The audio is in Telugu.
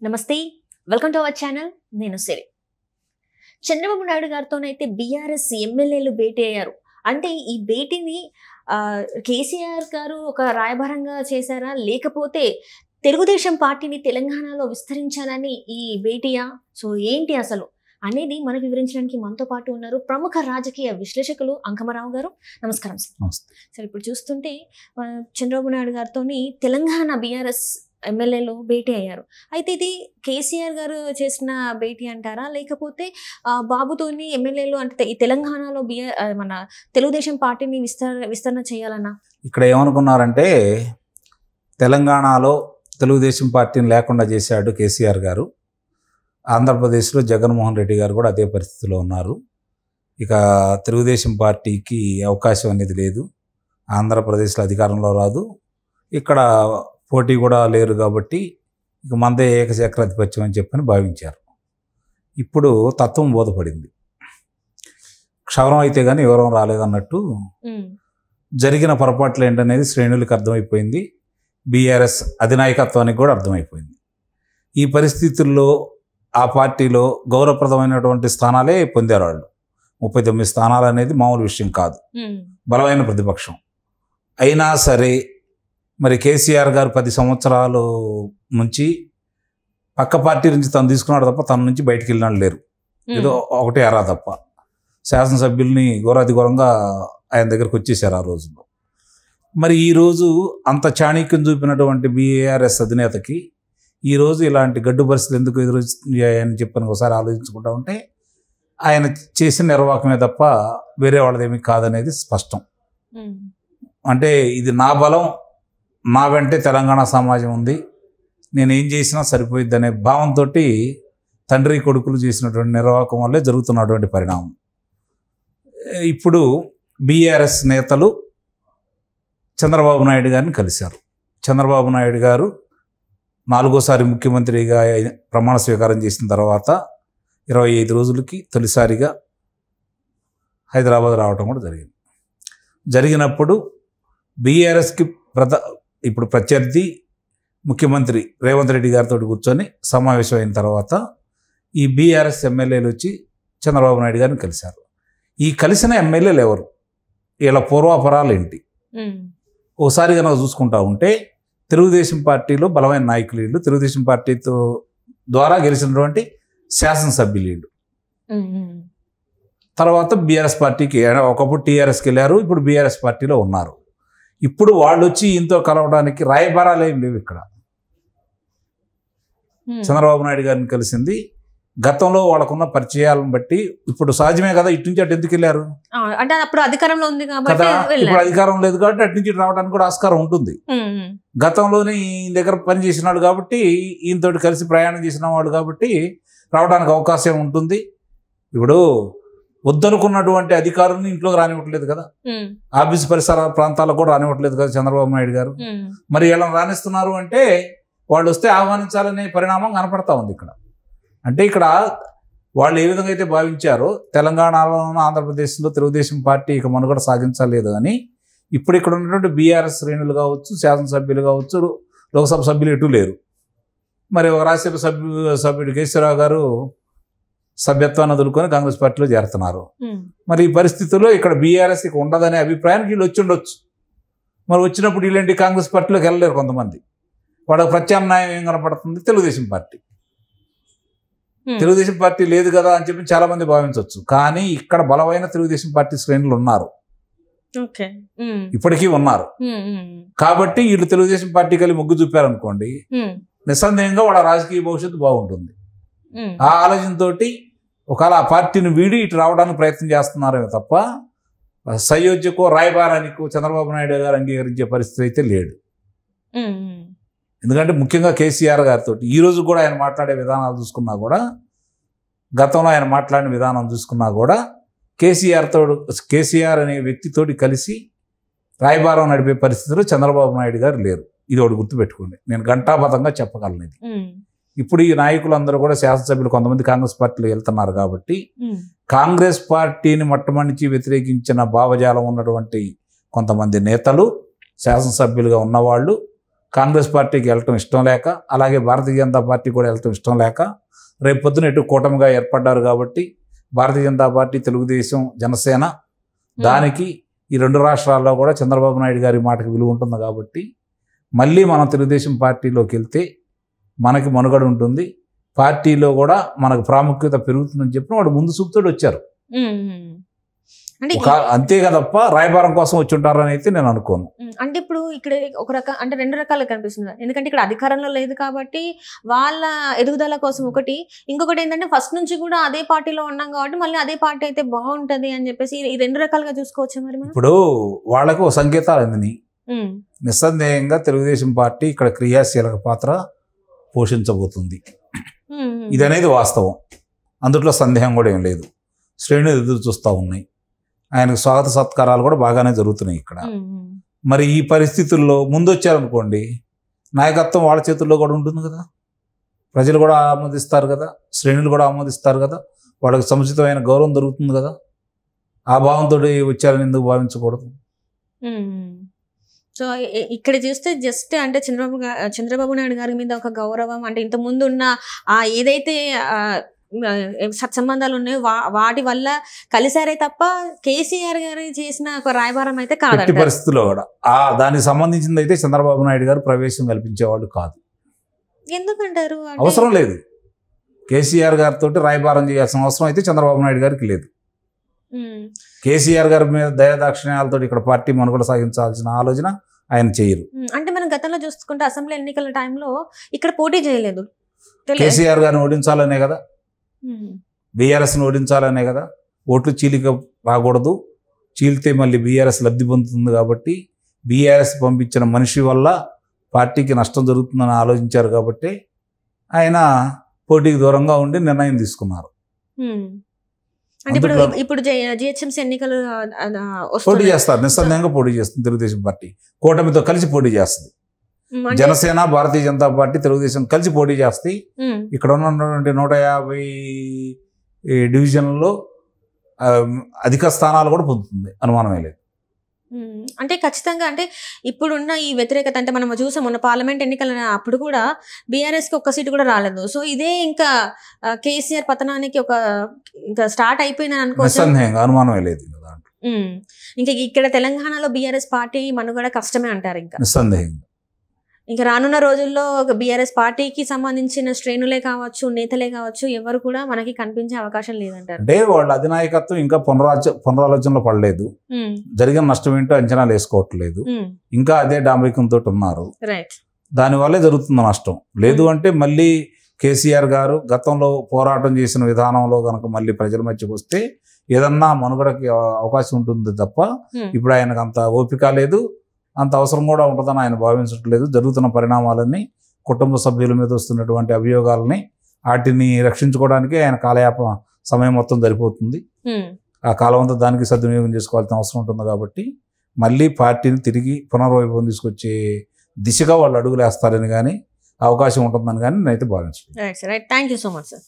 నమస్తే, వెల్కమ్ టు అవర్ ఛానల్. నేను సిరి. చంద్రబాబు నాయుడు గారితోనైతే బీఆర్ఎస్ ఎమ్మెల్యేలు భేటీ అయ్యారు. అంటే ఈ భేటీని కేసీఆర్ గారు ఒక రాయబారంగా చేశారా, లేకపోతే తెలుగుదేశం పార్టీని తెలంగాణలో విస్తరించాలని ఈ భేటీయా? సో ఏంటి అసలు అనేది మనకు వివరించడానికి మనతో పాటు ఉన్నారు ప్రముఖ రాజకీయ విశ్లేషకులు అంకమరావు గారు. నమస్కారం సార్. సార్, ఇప్పుడు చూస్తుంటే చంద్రబాబు నాయుడు గారితో తెలంగాణ బీఆర్ఎస్ ఎమ్మెల్యేలు భేటీ అయ్యారు. అయితే ఇది కేసీఆర్ గారు చేసిన భేటీ అంటారా, లేకపోతే బాబుతోని ఎమ్మెల్యేలు అంటే ఈ తెలంగాణలో మన తెలుగుదేశం పార్టీని విస్తరణ చేయాలన్నా? ఇక్కడ ఏమనుకున్నారంటే తెలంగాణలో తెలుగుదేశం పార్టీని లేకుండా చేశాడు కేసీఆర్ గారు. ఆంధ్రప్రదేశ్లో జగన్మోహన్ రెడ్డి గారు కూడా అదే పరిస్థితిలో ఉన్నారు. ఇక తెలుగుదేశం పార్టీకి అవకాశం అనేది లేదు. ఆంధ్రప్రదేశ్లో అధికారంలో రాదు, ఇక్కడ పోటీ కూడా లేరు. కాబట్టి ఇక మందే ఏకచక్రాధిపత్యం అని చెప్పని భావించారు. ఇప్పుడు తత్వం బోధపడింది. క్షవరం అయితే కానీ వివరం రాలేదన్నట్టు జరిగిన పొరపాట్లు ఏంటనేది శ్రేణులకు అర్థమైపోయింది. బీఆర్ఎస్ అధినాయకత్వానికి కూడా అర్థమైపోయింది. ఈ పరిస్థితుల్లో ఆ పార్టీలో గౌరవప్రదమైనటువంటి స్థానాలే పొందారు వాళ్ళు. 39 స్థానాలు అనేది మామూలు విషయం కాదు, బలమైన ప్రతిపక్షం. అయినా సరే మరి కేసీఆర్ గారు 10 సంవత్సరాలు నుంచి పక్క పార్టీ నుంచి తను తీసుకున్నాడు తప్ప తన నుంచి బయటికి వెళ్ళినాడు లేరు. ఏదో ఒకటే అరా తప్ప శాసనసభ్యుల్ని ఘోరాతి ఘోరంగా ఆయన దగ్గరకు వచ్చేసారు ఆ రోజుల్లో. మరి ఈరోజు అంత చాణక్యం చూపినటువంటి బీఆర్ఎస్ అధినేతకి ఈరోజు ఇలాంటి గడ్డు పరిస్థితులు ఎందుకు ఎదురొచ్చాయని చెప్పని ఒకసారి ఆలోచించుకుంటా ఉంటే ఆయన చేసిన నిర్వాహకమే తప్ప వేరే వాళ్ళదేమీ కాదనేది స్పష్టం. అంటే ఇది నా బలం, నా వెంటే తెలంగాణ సమాజం ఉంది, నేనేం చేసినా సరిపోయిద్ది అనే భావంతో తండ్రి కొడుకులు చేసినటువంటి నిర్వాహకం వల్లే జరుగుతున్నటువంటి పరిణామం. ఇప్పుడు బీఆర్ఎస్ నేతలు చంద్రబాబు నాయుడు గారిని కలిశారు. చంద్రబాబు నాయుడు గారు 4వ ముఖ్యమంత్రిగా ప్రమాణ స్వీకారం చేసిన తర్వాత 25 రోజులకి తొలిసారిగా హైదరాబాద్ రావడం కూడా జరిగింది. జరిగినప్పుడు బీఆర్ఎస్కి ఇప్పుడు ప్రత్యర్థి ముఖ్యమంత్రి రేవంత్ రెడ్డి గారితో కూర్చొని సమావేశం అయిన తర్వాత ఈ బీఆర్ఎస్ ఎమ్మెల్యేలు వచ్చి చంద్రబాబు నాయుడు గారిని కలిశారు. ఈ కలిసిన ఎమ్మెల్యేలు ఎవరు, వీళ్ళ పూర్వాపరాలు ఏంటి ఓసారి కనుక చూసుకుంటా ఉంటే తెలుగుదేశం పార్టీలో బలమైన నాయకులు వీళ్ళు, తెలుగుదేశం పార్టీతో ద్వారా గెలిచినటువంటి శాసనసభ్యులు వీళ్ళు. తర్వాత బీఆర్ఎస్ పార్టీకి ఒకప్పుడు టీఆర్ఎస్కి వెళ్ళారు, ఇప్పుడు బీఆర్ఎస్ పార్టీలో ఉన్నారు. ఇప్పుడు వాళ్ళు వచ్చి ఈయనతో కలవడానికి రాయబారాలు ఏం లేవు. ఇక్కడ చంద్రబాబు నాయుడు గారిని కలిసింది గతంలో వాళ్ళకున్న పరిచయాలను బట్టి. ఇప్పుడు సహజమే కదా, ఇటు నుంచి అటు ఎందుకు వెళ్ళారు అంటే అప్పుడు అధికారంలో ఉంది కదా, ఇప్పుడు అధికారం లేదు కాబట్టి అటు నుంచి రావడానికి కూడా ఆస్కారం ఉంటుంది. గతంలోనే ఈయన దగ్గర పని చేసినాడు కాబట్టి, ఈయనతోటి కలిసి ప్రయాణం చేసిన వాడు కాబట్టి రావడానికి అవకాశం ఉంటుంది. ఇప్పుడు వద్దనుకున్నటువంటి అధికారులను ఇంట్లోకి రానివ్వట్లేదు కదా, ఆఫీస్ పరిసర ప్రాంతాలకు కూడా రానివ్వట్లేదు కదా చంద్రబాబు నాయుడు గారు. మరి వీళ్ళని రాణిస్తున్నారు అంటే వాళ్ళు వస్తే ఆహ్వానించాలనే పరిణామం కనపడతా ఉంది ఇక్కడ. అంటే ఇక్కడ వాళ్ళు ఏ విధంగా అయితే భావించారో తెలంగాణలోనూ ఆంధ్రప్రదేశ్లో తెలుగుదేశం పార్టీ ఇక మనుగడ సాగించలేదు అని ఇప్పుడు ఇక్కడ ఉన్నటువంటి బీఆర్ఎస్ శ్రేణులు కావచ్చు, శాసనసభ్యులు కావచ్చు, లోక్సభ సభ్యులు ఎటు లేరు. మరి రాజ్యసభ సభ్యుడు కేసీరావు గారు సభ్యత్వాన్ని వదులుకొని కాంగ్రెస్ పార్టీలో చేరుతున్నారు. మరి ఈ పరిస్థితుల్లో ఇక్కడ బీఆర్ఎస్ ఇక ఉండదనే అభిప్రాయానికి వీళ్ళు వచ్చి ఉండొచ్చు. మరి వచ్చినప్పుడు వీళ్ళంటి కాంగ్రెస్ పార్టీలోకి వెళ్ళలేరు కొంతమంది. వాళ్ళకి ప్రత్యామ్నాయం ఏం కనపడుతుంది, తెలుగుదేశం పార్టీ. తెలుగుదేశం పార్టీ లేదు కదా అని చెప్పి చాలా మంది భావించవచ్చు. కానీ ఇక్కడ బలమైన తెలుగుదేశం పార్టీ శ్రేణులు ఉన్నారు, ఇప్పటికీ ఉన్నారు. కాబట్టి వీళ్ళు తెలుగుదేశం పార్టీ కలిసి మొగ్గు చూపారనుకోండి, నిస్సందేహంగా వాళ్ళ రాజకీయ భవిష్యత్తు బాగుంటుంది. ఆ ఆలోచనతో ఒకవేళ ఆ పార్టీని వీడి ఇటు రావడానికి ప్రయత్నం చేస్తున్నారే తప్ప సయోధ్యకో రాయబారానికో చంద్రబాబు నాయుడు గారు అంగీకరించే పరిస్థితి అయితే లేడు. ఎందుకంటే ముఖ్యంగా కేసీఆర్ గారితో ఈరోజు కూడా ఆయన మాట్లాడే విధానాలు చూసుకున్నా కూడా, గతంలో ఆయన మాట్లాడిన విధానం చూసుకున్నా కూడా కేసీఆర్ అనే వ్యక్తితోటి కలిసి రాయబారం నడిపే పరిస్థితిలో చంద్రబాబు నాయుడు గారు లేరు. ఇది ఒకటి గుర్తుపెట్టుకోండి, నేను ఘంటాబద్ధంగా చెప్పగలను. ఇది ఇప్పుడు ఈ నాయకులందరూ కూడా శాసనసభ్యులు కొంతమంది కాంగ్రెస్ పార్టీలో వెళ్తున్నారు కాబట్టి కాంగ్రెస్ పార్టీని మొట్టమొదటి వ్యతిరేకించిన భావజాలం ఉన్నటువంటి కొంతమంది నేతలు శాసనసభ్యులుగా ఉన్నవాళ్ళు కాంగ్రెస్ పార్టీకి వెళ్ళటం ఇష్టం లేక, అలాగే భారతీయ జనతా పార్టీ కూడా వెళ్ళటం ఇష్టం లేక, రేపు పొద్దున ఎటు కూటమిగా ఏర్పడ్డారు కాబట్టి భారతీయ జనతా పార్టీ, తెలుగుదేశం, జనసేన, దానికి ఈ 2 రాష్ట్రాల్లో కూడా చంద్రబాబు నాయుడు గారి మాటకి విలువ ఉంటుంది కాబట్టి మళ్ళీ మనం తెలుగుదేశం పార్టీలోకి వెళ్తే మనకి మనుగడ ఉంటుంది, పార్టీలో కూడా మనకు ప్రాముఖ్యత పెరుగుతుందని చెప్పి వాడు ముందు చూపుతోడు వచ్చారు. అంటే అంతే కదప్ప రాయబారం కోసం వచ్చి ఉంటారని అయితే నేను అనుకోను. అంటే ఇప్పుడు ఇక్కడ ఒక అంటే 2 రకాలుగా కనిపిస్తుంది. ఎందుకంటే ఇక్కడ అధికారంలో లేదు కాబట్టి వాళ్ళ ఎదుగుదల కోసం ఒకటి, ఇంకొకటి ఏంటంటే ఫస్ట్ నుంచి కూడా అదే పార్టీలో ఉన్నాం కాబట్టి మళ్ళీ అదే పార్టీ అయితే బాగుంటది అని చెప్పేసి ఈ 2 రకాలుగా చూసుకోవచ్చు. మరి ఇప్పుడు వాళ్ళకు సంకేతాలు అందినాయి. నిస్సందేహంగా తెలుగుదేశం పార్టీ ఇక్కడ క్రియాశీలక పాత్ర పోషించబోతుంది. ఇది అనేది వాస్తవం, అందులో సందేహం కూడా ఏం లేదు. శ్రేణులు ఎదురు చూస్తూ ఉన్నాయి, ఆయనకు స్వాగత సత్కారాలు కూడా బాగానే జరుగుతున్నాయి ఇక్కడ. మరి ఈ పరిస్థితుల్లో ముందు వచ్చారనుకోండి, నాయకత్వం వాళ్ళ చేతుల్లో కూడా ఉంటుంది కదా, ప్రజలు కూడా ఆమోదిస్తారు కదా, శ్రేణులు కూడా ఆమోదిస్తారు కదా, వాళ్ళకి సముచితమైన గౌరవం దొరుకుతుంది కదా. ఆ భావంతో వచ్చారని ఎందుకు భావించకూడదు? సో ఇక్కడ చూస్తే జస్ట్ అంటే చంద్రబాబు నాయుడు గారి మీద ఒక గౌరవం, అంటే ఇంత ముందు ఉన్న ఏదైతే సత్సంబంధాలు ఉన్నాయో వాటి వల్ల కలిసారే తప్ప కేసీఆర్ గారు చేసిన ఒక రాయబారం అయితే కాదు. పరిస్థితుల్లో కూడా దానికి సంబంధించింది అయితే చంద్రబాబు నాయుడు గారు ప్రవేశం కల్పించేవాళ్ళు కాదు. ఎందుకంటారు? అవసరం లేదు. కేసీఆర్ గారితో రాయబారం చేయాల్సిన అవసరం అయితే చంద్రబాబు నాయుడు గారికి లేదు. కేసీఆర్ గారి మీద దయాదాక్షిణ్యాలతో ఇక్కడ పార్టీ మనుగడ సాగించాల్సిన ఆలోచన ఆయన చేయరు. అంటే మనం గతంలో చూసుకుంటే అసెంబ్లీ ఎన్నికల టైంలో ఇక్కడ పోటీ చేయలేదు. కేసీఆర్ గారిని ఓడించాలనే కదా, బీఆర్ఎస్ని ఓడించాలనే కదా. ఓట్లు చీలిక రాకూడదు, చీలితే మళ్ళీ బీఆర్ఎస్ లబ్ధి పొందుతుంది కాబట్టి బీఆర్ఎస్ పంపించిన మనిషి వల్ల పార్టీకి నష్టం జరుగుతుందని ఆలోచించారు కాబట్టి ఆయన పోటీకి దూరంగా ఉండి నిర్ణయం తీసుకున్నారు. అంటే ఇప్పుడు జిహెచ్ఎంసీ ఎన్నికలు పోటీ చేస్తారు, నిస్సందేహంగా పోటీ చేస్తుంది తెలుగుదేశం పార్టీ. కూటమితో కలిసి పోటీ చేస్తుంది. జనసేన, భారతీయ జనతా పార్టీ, తెలుగుదేశం కలిసి పోటీ చేస్తాయి. ఇక్కడ ఉన్నటువంటి 150 డివిజన్లలో అధిక స్థానాలు కూడా పొందుతుంది, అనుమానమే లేదు. అంటే ఖచ్చితంగా అంటే ఇప్పుడున్న ఈ వ్యతిరేకత అంటే మనం చూసాం మొన్న పార్లమెంట్ ఎన్నికల అప్పుడు కూడా బీఆర్ఎస్కి 1 సీటు కూడా రాలేదు. సో ఇదే ఇంకా కేసీఆర్ పతనానికి ఇంకా స్టార్ట్ అయిపోయిందని అనుకోవచ్చు, అనుమానమే లేదు. ఇంకా ఇక్కడ తెలంగాణలో బీఆర్ఎస్ పార్టీ మనుగడ కష్టమే అంటారు. ఇంకా నిస్సందేహంగా ఇంకా రానున్న రోజుల్లో బీఆర్ఎస్ పార్టీకి సంబంధించిన శ్రేణులే కావచ్చు, నేతలే కావచ్చు, ఎవరు కూడా మనకి కనిపించే అవకాశం లేదంటారు. అంటే వాళ్ళ అధినాయకత్వం ఇంకా పునరాలోచనలో పడలేదు, జరిగిన నష్టం ఏంటో అంచనాలు వేసుకోవట్లేదు, ఇంకా అదే డాంబికంతో ఉన్నారు. దానివల్లే జరుగుతున్న నష్టం. లేదు అంటే మళ్ళీ కేసీఆర్ గారు గతంలో పోరాటం చేసిన విధానంలో కనుక మళ్ళీ ప్రజల మధ్యకు వస్తే ఏదన్నా మనుగడకి అవకాశం ఉంటుంది తప్ప ఇప్పుడు ఆయనకు అంత ఓపిక లేదు, అంత అవసరం కూడా ఉంటుందని ఆయన భావించట్లేదు. జరుగుతున్న పరిణామాలన్నీ, కుటుంబ సభ్యుల మీద వస్తున్నటువంటి అభియోగాలని, వాటిని రక్షించుకోవడానికి ఆయన కాలయాపన సమయం మొత్తం సరిపోతుంది. ఆ కాలం అంతా దానికి సద్వినియోగం చేసుకోవాల్సిన అవసరం ఉంటుంది కాబట్టి మళ్ళీ పార్టీని తిరిగి పునర్వైభవం తీసుకొచ్చే దిశగా వాళ్ళు అడుగులు వేస్తారని కానీ అవకాశం ఉంటుందని కానీ నేనైతే భావించాను. Right, thank you so much sir.